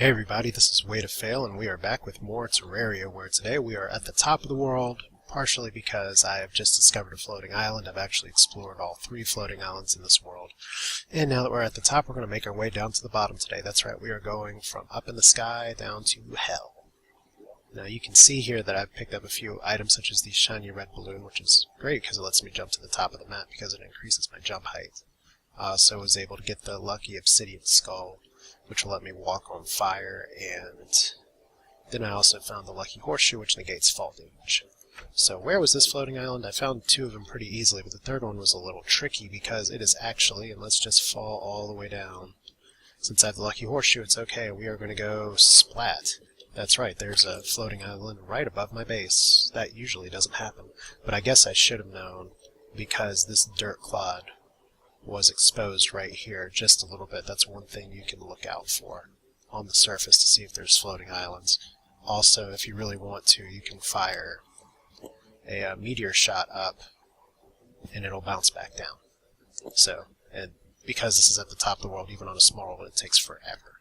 Hey everybody, this is Way to Fail, and we are back with more Terraria, where today we are at the top of the world, partially because I have just discovered a floating island. I've actually explored all 3 floating islands in this world. And now that we're at the top, we're going to make our way down to the bottom today. That's right, we are going from up in the sky down to hell. Now you can see here that I've picked up a few items such as the shiny red balloon, which is great because it lets me jump to the top of the map because it increases my jump height. I also was able to get the lucky obsidian skull, which will let me walk on fire, and then I also found the lucky horseshoe, which negates fall damage. So where was this floating island? I found 2 of them pretty easily, but the third one was a little tricky because it is actually, and let's just fall all the way down. Since I have the lucky horseshoe, it's okay. We are going to go splat. That's right, there's a floating island right above my base. That usually doesn't happen, but I guess I should have known because this dirt clod was exposed right here just a little bit. That's one thing you can look out for on the surface to see if there's floating islands. Also, if you really want to, you can fire a meteor shot up and it'll bounce back down. So, and because this is at the top of the world, even on a small world, it takes forever.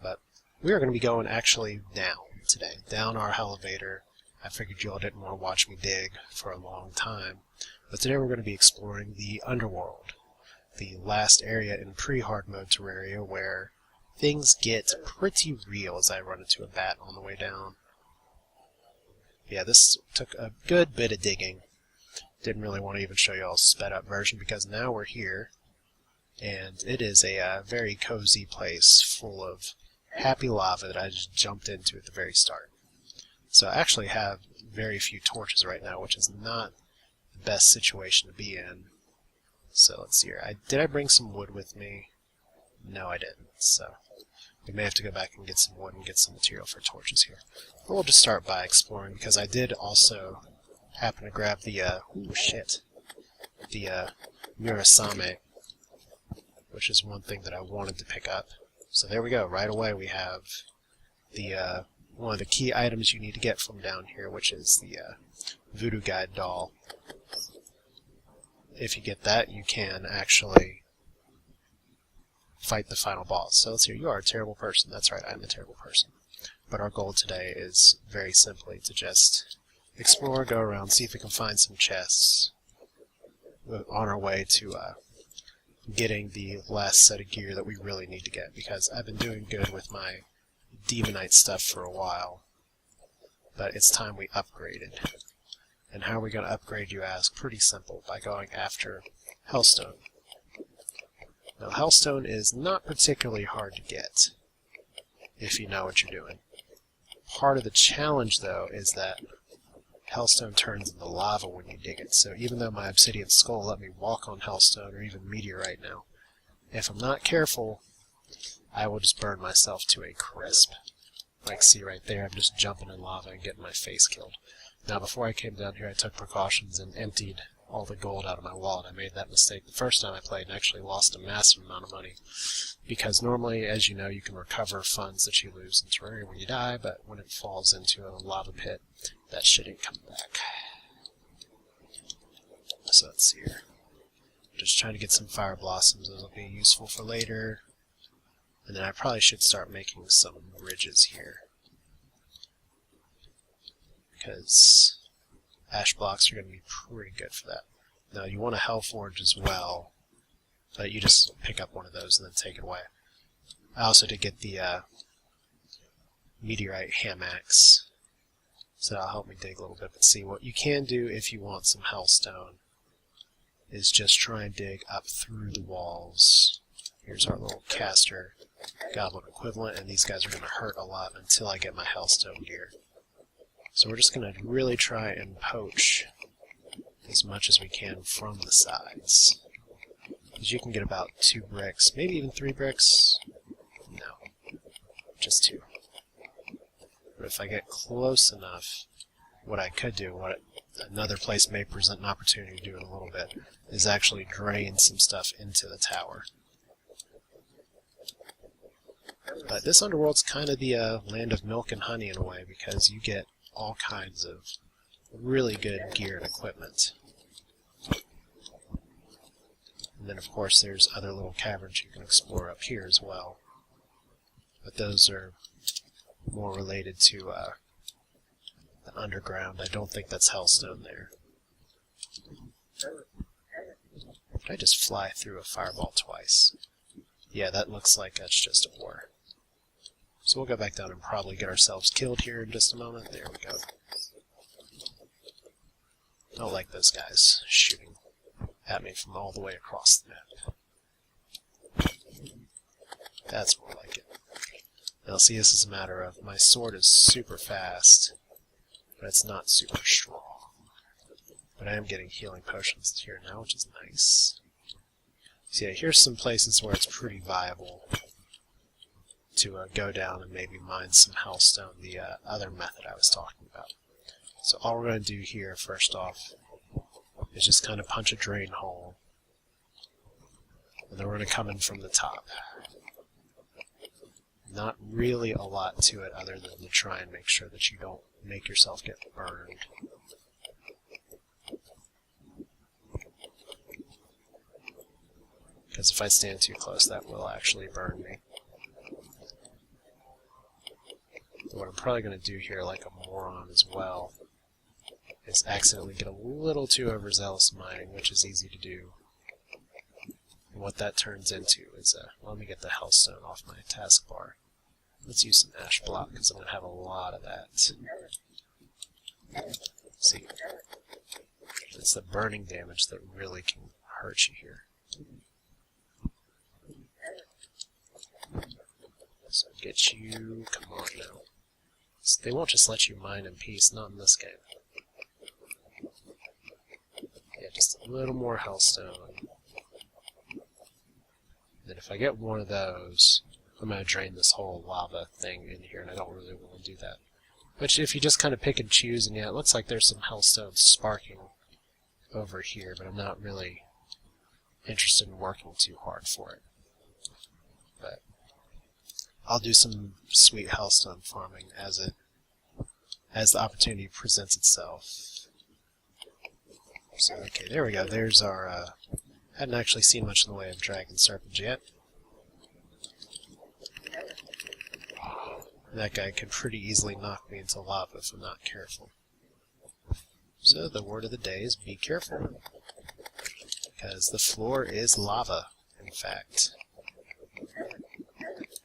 But we are going to be going actually down today, down our elevator. I figured you all didn't want to watch me dig for a long time, but today we're going to be exploring the Underworld, the last area in pre-hard mode Terraria where things get pretty real as I run into a bat on the way down. Yeah, this took a good bit of digging. Didn't really want to even show you all a sped up version because now we're here and it is a very cozy place full of happy lava that I just jumped into at the very start. So I actually have very few torches right now, which is not the best situation to be in. So let's see here. Did I bring some wood with me? No, I didn't. So we may have to go back and get some wood and get some material for torches here. But we'll just start by exploring because I did also happen to grab the Murasame, which is one thing that I wanted to pick up. So there we go. Right away we have the one of the key items you need to get from down here, which is the Voodoo God Doll. If you get that, you can actually fight the final boss. So let's see, you are a terrible person. That's right, I'm a terrible person. But our goal today is very simply to just explore, go around, see if we can find some chests on our way to getting the last set of gear that we really need to get, because I've been doing good with my Demonite stuff for a while, but it's time we upgraded. And how are we going to upgrade, you ask? Pretty simple, by going after Hellstone. Now, Hellstone is not particularly hard to get, if you know what you're doing. Part of the challenge, though, is that Hellstone turns into lava when you dig it. So even though my obsidian skull let me walk on Hellstone, or even meteorite now, if I'm not careful, I will just burn myself to a crisp. Like, see right there, I'm just jumping in lava and getting my face killed. Now, before I came down here, I took precautions and emptied all the gold out of my wallet. I made that mistake the first time I played and actually lost a massive amount of money. Because normally, as you know, you can recover funds that you lose in Terraria when you die, but when it falls into a lava pit, that shit ain't coming back. So let's see here. Just trying to get some fire blossoms. Those will be useful for later. And then I probably should start making some bridges here, because ash blocks are going to be pretty good for that. Now, you want a Hellforge as well, but you just pick up one of those and then take it away. I also did get the meteorite hammocks, so that'll help me dig a little bit. But see, what you can do if you want some Hellstone is just try and dig up through the walls. Here's our little caster goblin equivalent, and these guys are going to hurt a lot until I get my Hellstone gear. So we're just going to really try and poach as much as we can from the sides. Because you can get about 2 bricks, maybe even 3 bricks. No, just 2. But if I get close enough, what I could do, what another place may present an opportunity to do in a little bit, is actually drain some stuff into the tower. But this Underworld's kind of the land of milk and honey in a way, because you get all kinds of really good gear and equipment. And then, of course, there's other little caverns you can explore up here as well. but those are more related to the underground. I don't think that's hellstone there. Did I just fly through a fireball twice? Yeah, that looks like that's just ore. So we'll go back down and probably get ourselves killed here in just a moment. There we go. I don't like those guys shooting at me from all the way across the map. That's more like it. Now see, this is a matter of my sword is super fast, but it's not super strong. But I am getting healing potions here now, which is nice. So yeah, here's some places where it's pretty viable to go down and maybe mine some hellstone, the other method I was talking about. So all we're going to do here, first off, is just kind of punch a drain hole. And then we're going to come in from the top. Not really a lot to it other than to try and make sure that you don't make yourself get burned. Because if I stand too close, that will actually burn me. What I'm probably going to do here, like a moron as well, is accidentally get a little too overzealous mining, which is easy to do. And what that turns into is, let me get the hellstone off my taskbar. Let's use some ash block, because I'm going to have a lot of that. See, it's the burning damage that really can hurt you here. So get you, come on now. They won't just let you mine in peace, not in this game. Yeah, just a little more hellstone. Then if I get one of those, I'm going to drain this whole lava thing in here, and I don't really want to do that. Which, if you just kind of pick and choose, and yeah, it looks like there's some hellstone sparking over here, but I'm not really interested in working too hard for it. But I'll do some sweet hellstone farming as the opportunity presents itself. So, okay, there we go. There's our, hadn't actually seen much in the way of dragon serpents yet. That guy could pretty easily knock me into lava if I'm not careful. So the word of the day is be careful. Because the floor is lava, in fact.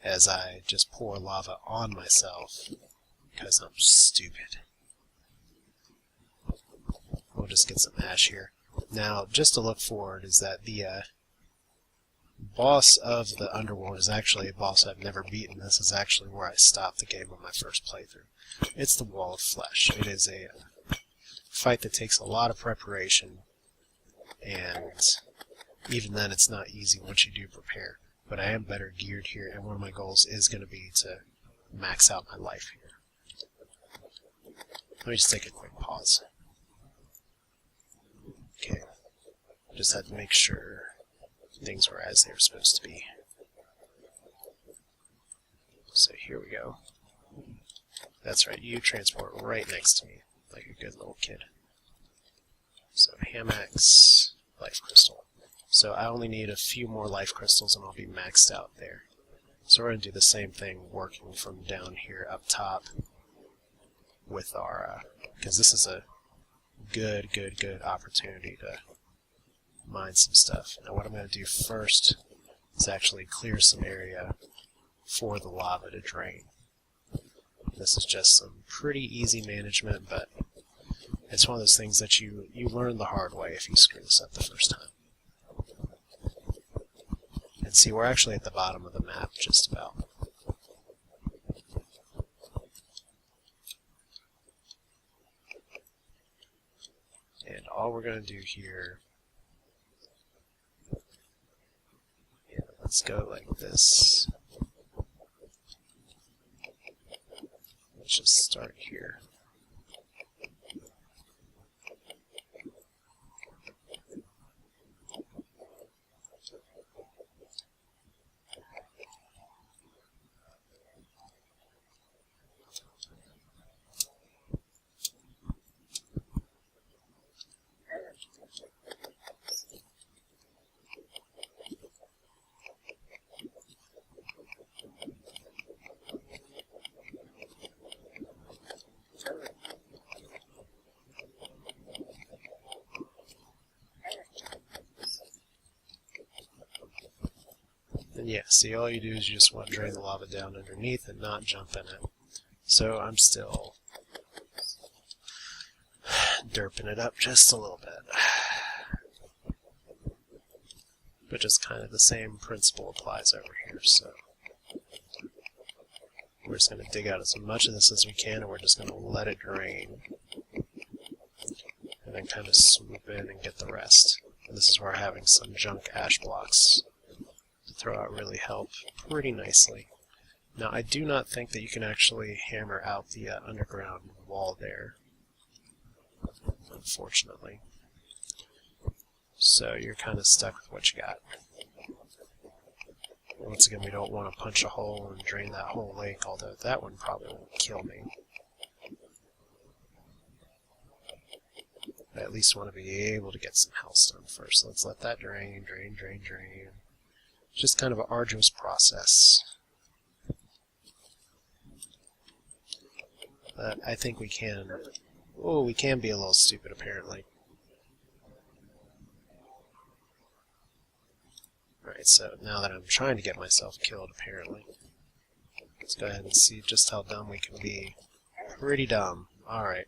As I just pour lava on myself, because I'm stupid. We'll just get some ash here. Now, just to look forward, is that the boss of the Underworld is actually a boss I've never beaten. This is actually where I stopped the game on my first playthrough. It's the Wall of Flesh. It is a fight that takes a lot of preparation, and even then it's not easy once you do prepare. But I am better geared here, and one of my goals is going to be to max out my life here. Let me just take a quick pause. Okay, just had to make sure things were as they were supposed to be. So here we go. That's right, you transport right next to me, like a good little kid. So Hamax, life crystal. So I only need a few more life crystals and I'll be maxed out there. So we're going to do the same thing working from down here up top with our, because this is a good opportunity to mine some stuff. Now what I'm going to do first is actually clear some area for the lava to drain. This is just some pretty easy management, but it's one of those things that you learn the hard way if you screw this up the first time. And see, we're actually at the bottom of the map, just about. And all we're going to do here, yeah, let's go like this. Let's just start here. And yeah, see, all you do is you just want to drain the lava down underneath and not jump in it. So I'm still derping it up just a little bit. But just kind of the same principle applies over here, so we're just going to dig out as much of this as we can, and we're just going to let it drain. And then kind of swoop in and get the rest. And this is where having some junk ash blocks to throw out really help pretty nicely. Now, I do not think that you can actually hammer out the underground wall there, unfortunately. So you're kind of stuck with what you got. Once again, we don't want to punch a hole and drain that whole lake, although that one probably won't kill me. I at least want to be able to get some hellstone first. So let's let that drain, drain, drain, drain. It's just kind of an arduous process. But I think we can... Oh, we can be a little stupid, apparently. Alright, so now that I'm trying to get myself killed, apparently, let's go ahead and see just how dumb we can be. Pretty dumb. Alright.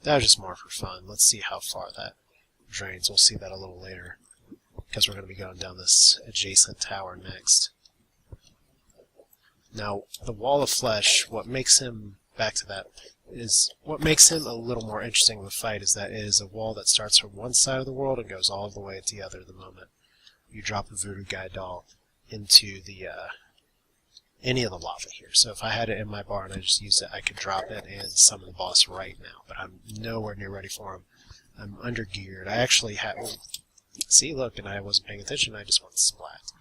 That was just more for fun. Let's see how far that drains. We'll see that a little later, because we're going to be going down this adjacent tower next. Now, the wall of flesh, what makes him, back to that, is what makes him a little more interesting of a fight is that it is a wall that starts from one side of the world and goes all the way to the other the moment you drop a Voodoo God Doll into the any of the lava here. So if I had it in my bar and I just used it, I could drop it and summon the boss right now. But I'm nowhere near ready for him. I'm under-geared. I actually had... See, look, and I wasn't paying attention. I just went splat.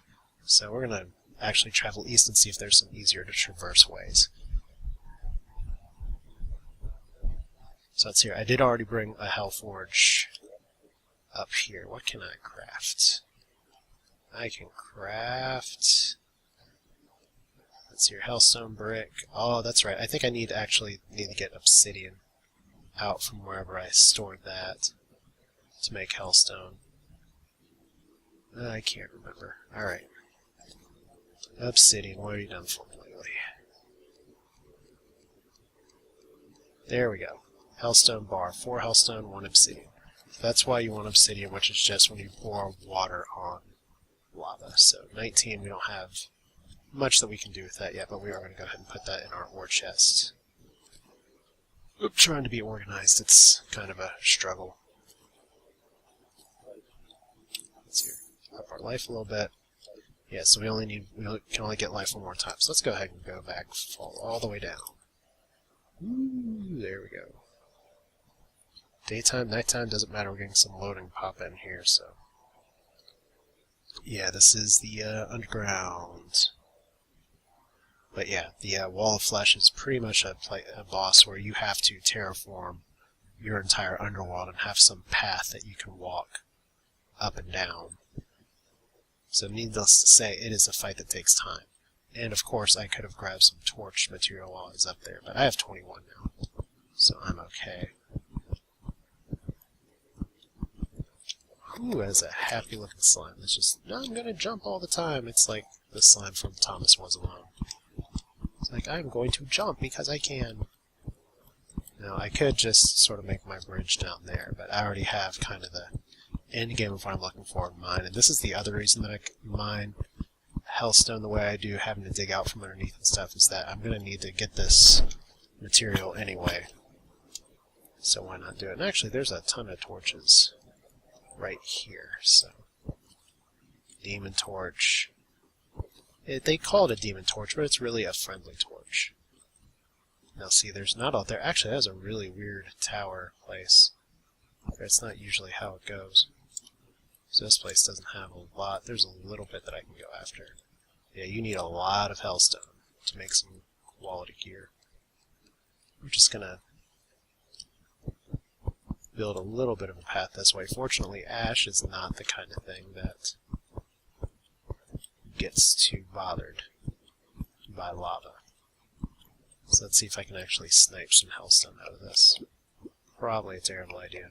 So we're going to actually travel east and see if there's some easier to traverse ways. So that's here. I did already bring a Hellforge up here. What can I craft? I can craft... Let's see here, Hellstone brick. Oh, that's right. I think I actually need to get obsidian out from wherever I stored that to make Hellstone. I can't remember. Alright. Obsidian, what have you done for me lately? There we go. Hellstone bar. 4 Hellstone, 1 obsidian. That's why you want obsidian, which is just when you pour water on lava. So 19, we don't have much that we can do with that yet, but we are going to go ahead and put that in our ore chest. Oop, trying to be organized, it's kind of a struggle. Let's see here. Up our life a little bit. Yeah, so we can only get life one more time. So let's go ahead and go back, fall all the way down. Ooh, there we go. Daytime, nighttime, doesn't matter. We're getting some loading pop in here, so. Yeah, this is the underground. But yeah, the Wall of Flesh is pretty much a boss where you have to terraform your entire underworld and have some path that you can walk up and down. So needless to say, it is a fight that takes time. And of course, I could have grabbed some torch material while I was up there, but I have 21 now, so I'm okay. Ooh, that's a happy looking slime. It's just, no, I'm gonna jump all the time. It's like the slime from Thomas Was Alone. It's like, I'm going to jump because I can. Now, I could just sort of make my bridge down there, but I already have kind of the end game of what I'm looking for in mind. And this is the other reason that I mine Hellstone the way I do, having to dig out from underneath and stuff, is that I'm going to need to get this material anyway. So why not do it? And actually, there's a ton of torches right here, so... Demon torch. They call it a demon torch, but it's really a friendly torch. Now see, there's not all there. Actually, that was a really weird tower place. That's not usually how it goes. So this place doesn't have a lot. There's a little bit that I can go after. Yeah, you need a lot of Hellstone to make some quality gear. I'm just gonna build a little bit of a path this way. Fortunately, ash is not the kind of thing that gets too bothered by lava. So let's see if I can actually snipe some Hellstone out of this. Probably a terrible idea.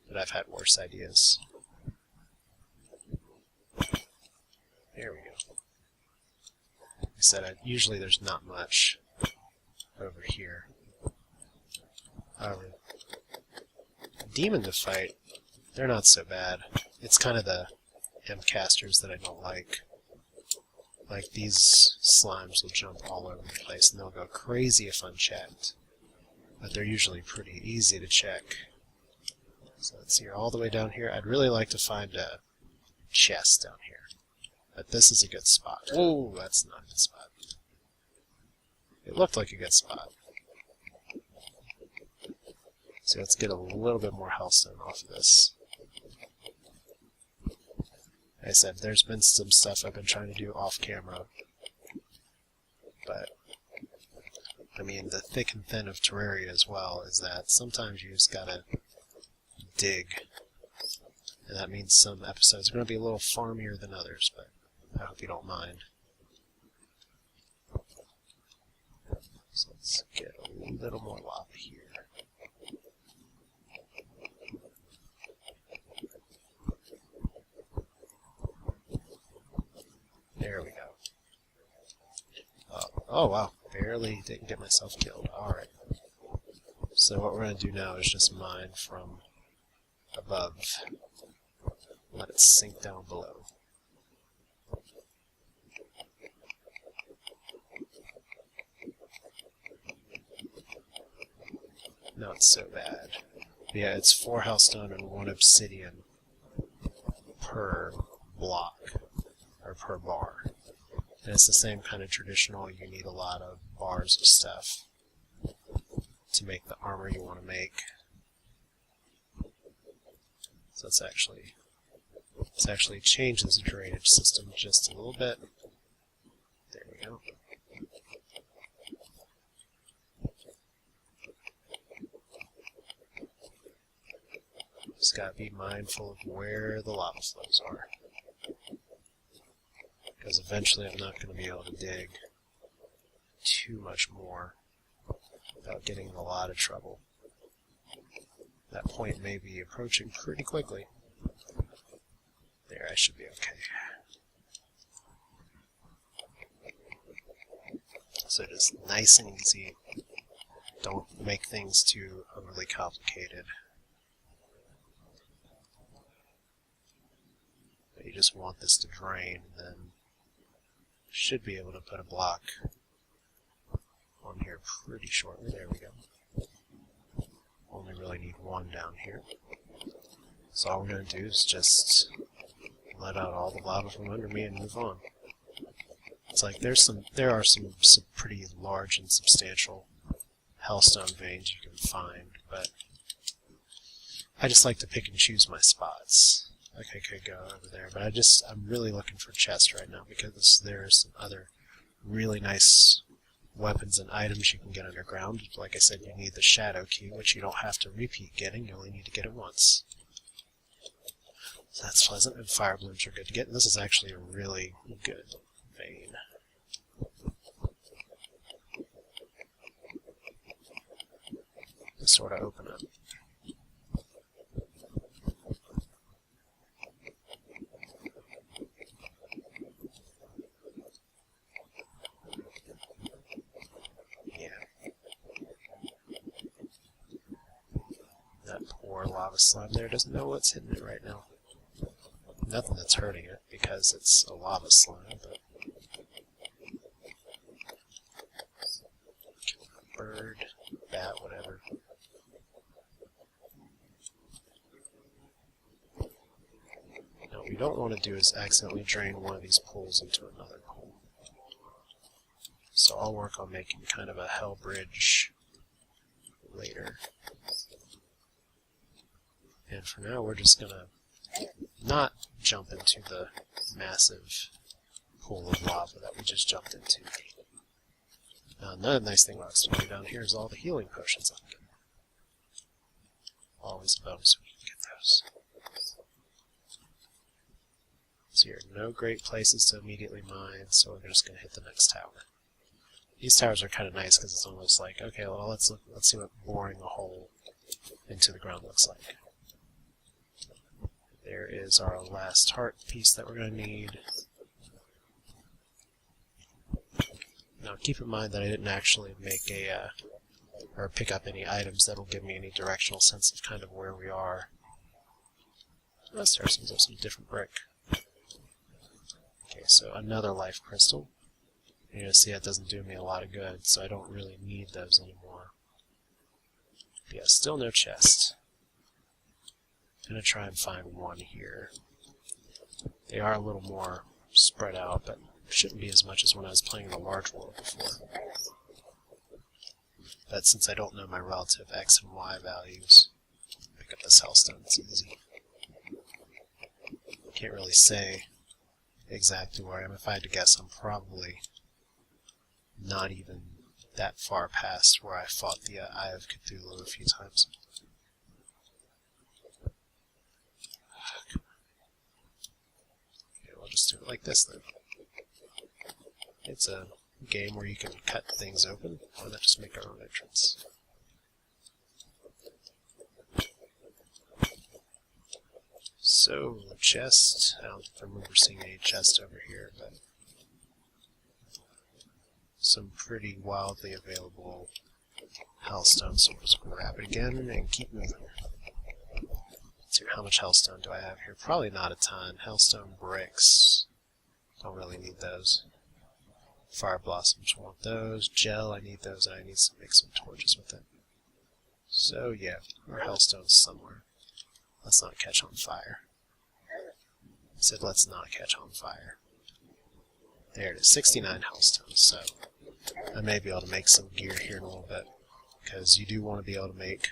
But I've had worse ideas. There we go. Like I said, usually there's not much over here. Demon to fight, they're not so bad. It's kind of the M-casters that I don't like. Like, these slimes will jump all over the place, and they'll go crazy if unchecked. But they're usually pretty easy to check. So let's see, all the way down here. I'd really like to find a chest down here. But this is a good spot. Whoa, that's not a good spot. It looked like a good spot. So let's get a little bit more hellstone off of this. Like I said, there's been some stuff I've been trying to do off camera. But, I mean, the thick and thin of Terraria as well is that sometimes you just gotta dig. And that means some episodes are going to be a little farmier than others, but I hope you don't mind. So let's get a little more lava here. There we go. Oh wow, barely didn't get myself killed. Alright. So what we're going to do now is just mine from above. Let it sink down below. Not so bad. Yeah, it's 4 hellstone and 1 obsidian per block, or per bar. And it's the same kind of traditional, you need a lot of bars of stuff to make the armor you want to make. So it's actually changes the drainage system just a little bit. There we go. Just gotta be mindful of where the lava flows are. Because eventually I'm not going to be able to dig too much more without getting in a lot of trouble. That point may be approaching pretty quickly. There, I should be okay. So just nice and easy. Don't make things too overly complicated. But you just want this to drain, and then should be able to put a block on here pretty shortly. There we go. Only really need 1 down here. So all we're going to do is just let out all the lava from under me and move on. It's like there are some pretty large and substantial hellstone veins you can find, but I just like to pick and choose my spots. Like I could go over there, but I'm really looking for chests right now because there are some other really nice weapons and items you can get underground. Like I said, you need the shadow key, which you don't have to repeat getting, you only need to get it once. So that's pleasant, and fire blooms are good to get, and this is actually a really good vein. To sort of open up. Lava slime there doesn't know what's hitting it right now. Nothing that's hurting it because it's a lava slime, but bird, bat, whatever. Now what we don't want to do is accidentally drain one of these pools into another pool. So I'll work on making kind of a hell bridge later. And for now, we're just going to not jump into the massive pool of lava that we just jumped into. Now, another nice thing about exploring down here is all the healing potions I can get. Always a bonus when you can get those. So here are no great places to immediately mine, so we're just going to hit the next tower. These towers are kind of nice because it's almost like, okay, well, let's see what boring a hole into the ground looks like. There is our last heart piece that we're going to need. Now keep in mind that I didn't actually make or pick up any items that'll give me any directional sense of kind of where we are. Let's start some different brick. Okay, so another life crystal. You're going to see that doesn't do me a lot of good, so I don't really need those anymore. But yeah, still no chest. I'm going to try and find one here. They are a little more spread out, but shouldn't be as much as when I was playing in the large world before. But since I don't know my relative X and Y values, pick up this hellstone, it's easy. Can't really say exactly where I am. If I had to guess, I'm probably not even that far past where I fought the Eye of Cthulhu a few times. Okay, we'll just do it like this then. It's a game where you can cut things open. Why not just make our own entrance? So, chest. I don't remember seeing any chest over here, but some pretty wildly available hellstone, so we'll just grab it again and keep moving. Let's see, how much hellstone do I have here? Probably not a ton. Hellstone bricks. Don't really need those. Fire blossoms, want those. Gel, I need those, and I need to make some torches with it. So yeah, our hellstone's somewhere. Let's not catch on fire. I said let's not catch on fire. There it is, 69 hellstones, so I may be able to make some gear here in a little bit, because you do want to be able to make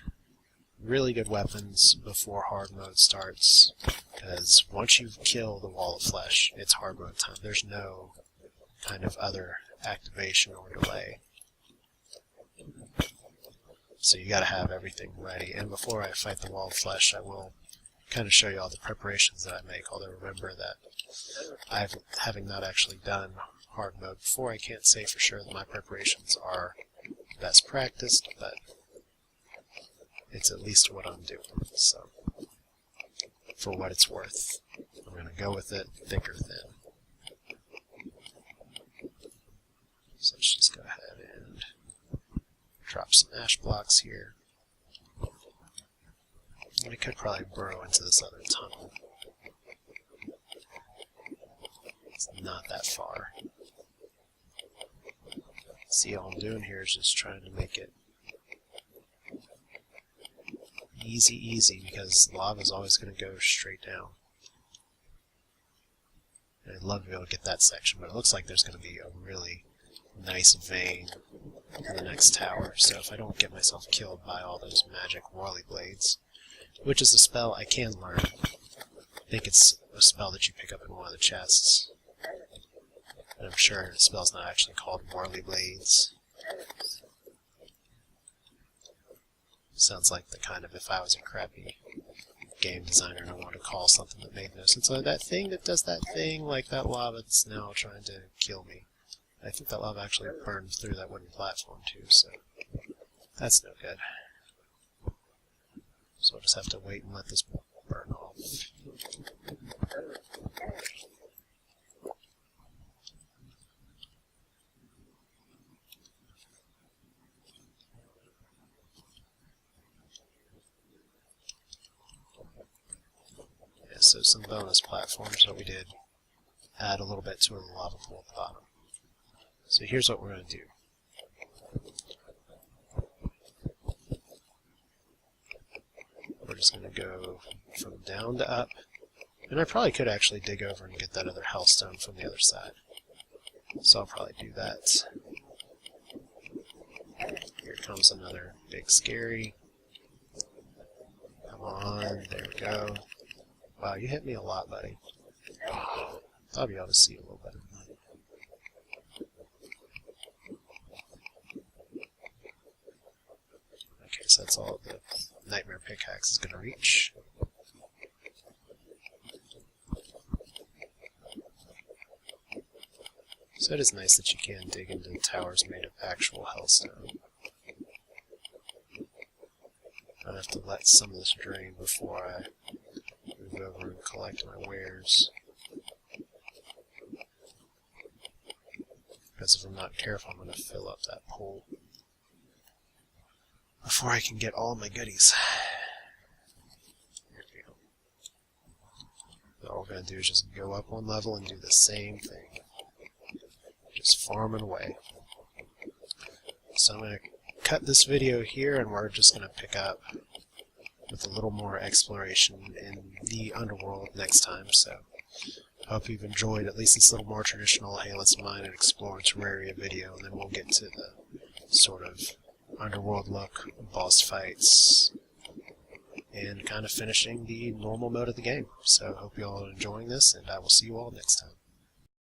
really good weapons before hard mode starts, because once you kill the wall of flesh, it's hard mode time. There's no kind of other activation or delay. So you gotta have everything ready. And before I fight the wall of flesh, I will kind of show you all the preparations that I make, although remember that having not actually done hard mode before, I can't say for sure that my preparations are best practiced, but it's at least what I'm doing. So, for what it's worth, I'm going to go with it, thick or thin. So let's just go ahead and drop some ash blocks here. And I could probably burrow into this other tunnel. It's not that far. See, all I'm doing here is just trying to make it easy, because lava is always going to go straight down. And I'd love to be able to get that section, but it looks like there's going to be a really nice vein in the next tower, so if I don't get myself killed by all those magic whirly blades, which is a spell I can learn. I think it's a spell that you pick up in one of the chests. And I'm sure the spell's not actually called whirly blades. Sounds like the kind of, if I was a crappy game designer and I wanted to call something that made no sense. Like that thing that does that thing, like that lava that's now trying to kill me. I think that lava actually burned through that wooden platform too, so that's no good. So I'll just have to wait and let this burn off. Yeah, so some bonus platforms, what we did, add a little bit to the lava pool at the bottom. So here's what we're going to do. We're just going to go from down to up. And I probably could actually dig over and get that other hellstone from the other side. So I'll probably do that. Here comes another big scary. Come on, there we go. Wow, you hit me a lot, buddy. Thought I'd be able to see a little better. Okay, so that's all the Nightmare Pickaxe is going to reach. So it is nice that you can dig into towers made of actual hellstone. I have to let some of this drain before I move over and collect my wares. Because if I'm not careful, I'm going to fill up that pool before I can get all my goodies. There we go. All we're going to do is just go up one level and do the same thing. Just farming away. So I'm going to cut this video here, and we're just going to pick up with a little more exploration in the Underworld next time. So I hope you've enjoyed at least this little more traditional, hey, let's mine and explore in Terraria video, and then we'll get to the sort of Underworld look, boss fights, and kind of finishing the normal mode of the game. So I hope you all are enjoying this, and I will see you all next time.